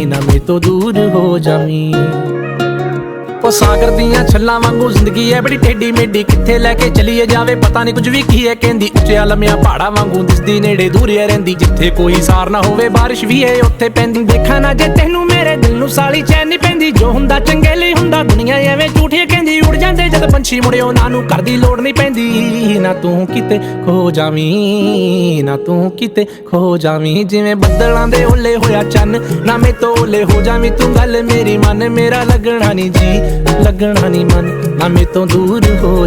ना मेरे तो दूर हो जावी। ओ सागर दियां छल्लां वांगू जिंदगी है बड़ी टेढ़ी मेढ़ी, कित्थे लैके चलीए जावे पता नहीं कुछ भी की है कहंदी। उच्चिया लम्मिया पहाड़ा वांगू दिसदी नेड़े दूर रहिंदी, जिथे कोई सार ना होवे बारिश भी है उत्थे पैंदी। देखा ना जे तैनू मेरे दिल नू साली चैन नहीं पैंदी, जो हुंदा चंगे लई हुंदा दुनिया एवें झूठी कहंदी। उड़ जांदे जद पंछी मुड़े उन्हां नू घर दी लोड़ नहीं पैंदी। ना तू किते खो जावीं, ना तू किते खो जावीं, जिवें बदलां दे ओले होया चन्न, ना मैं तो ओले हो जावीं। तू गल मेरी मन, मेरा लगना नहीं जी लगना नहीं मन, ना मेरे तो दूर हो जा।